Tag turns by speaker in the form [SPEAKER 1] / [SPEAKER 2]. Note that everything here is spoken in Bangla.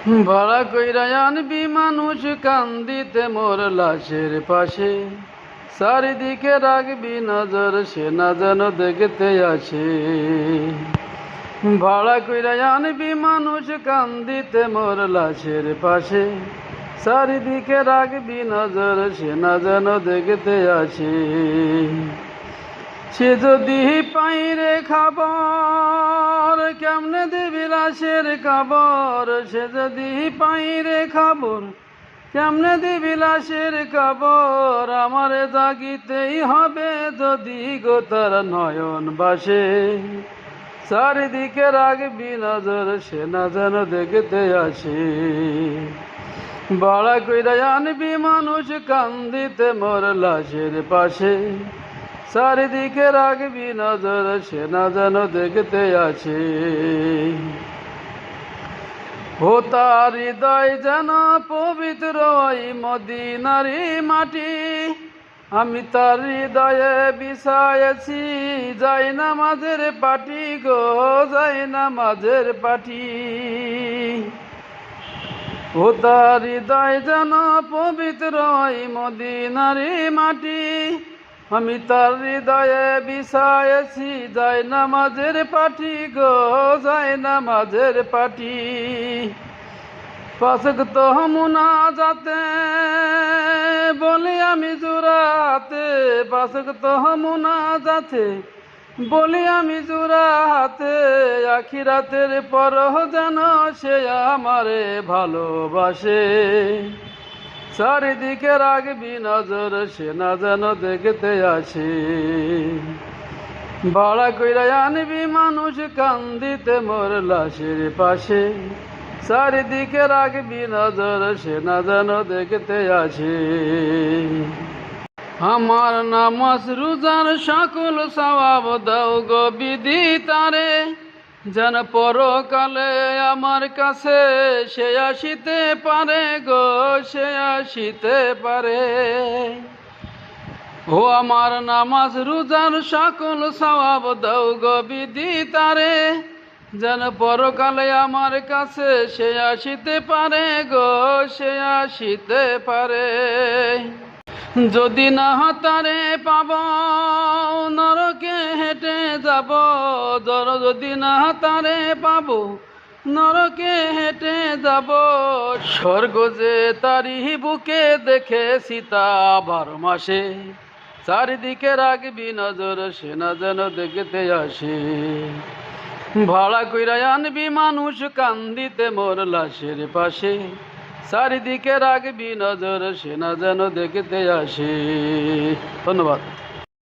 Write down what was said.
[SPEAKER 1] ভাড়া কইরা আনবি মানুষ কান্দিতে মোর লাশের পাশে, চারিদিকে রাখবি নজর সে না যেন দেখতে আসে। ভাড়া কইরা আনবি মানুষ কান্দিতে মোর লাশের পাশে, চারিদিকে রাখবি নজর সে না যেন দেখতে আসে। সে যদি পাইরে খবর কেমনে দিবি লাশের খবর, সে যদি পাইরে খবর কেমনে দিবি লাশের খবর। আমারে জাগিতেই হবে যদি গো তার নয়ন বাসে, চারিদিকে রাখবি নজর সে না যেন দেখতে আসে। ভাড়া কইরা আনবি মানুষ কান্দিতে মোর লাশের পাশে, চারিদিকে রাখবি নজর সে না যেন দেখতে আসে। ও তার হৃদয় যেন পবিত্র ওই মদিনারি মাটি, আমি তার হৃদয়ে বিছায়েছি যাই নামাজের পাটি গো, যাই নামাজের পাটি। ও তার হৃদয় যেন পবিত্র ওই মদিনারি মাটি, আমি তার হৃদয়ে বিছায়েছি যাই নামাজের পাটি গো, যাই নামাজের পাটি। পাঁচ ওয়াক্ত মুনাজাতে বলি আমি জোড়াতে, পাঁচ ওয়াক্ত মুনাজাতে বলি আমি জোড়াতে, আখিরাতের পর যেন সে আমারে ভালোবাসে, চারিদিকে রাখবি নজর সে না যেন দেখতে আসে। ভাড়া কইরা আনবি মানুষ কান্দিতে মোর লাশের পাশে, চারিদিকে রাখবি নজর সে না যেন দেখতে আসে। আমার নামাজ রোজার সকল সওয়াব দাও গো বিদিতারে, যেন পরকালে আমার কাছে সে আসিতে পারে গো, সে আসিতে পারে। ও আমার নামাজ রোজার সকল সওয়াব দাও গো বিদিতারে, যেন পরকালে আমার কাছে সে আসিতে পারে গো, সে আসিতে পারে। যদি না তারে পাব নরকে হেঁটে যাব, যদি না তারে পাব নরকে হেঁটে যাব। স্বর্গ যে তারি বুকে দেখেছি তা 12 মাসে, চারিদিকে রাখবি নজর সে না যেন দেখতে আসে। ভাড়া কইরা আনবি মানুষ কান্দিতে মোর লাশের পাশে, চারিদিকে রাখবি নজর সে না যেন দেখতে আসে। ধন্যবাদ।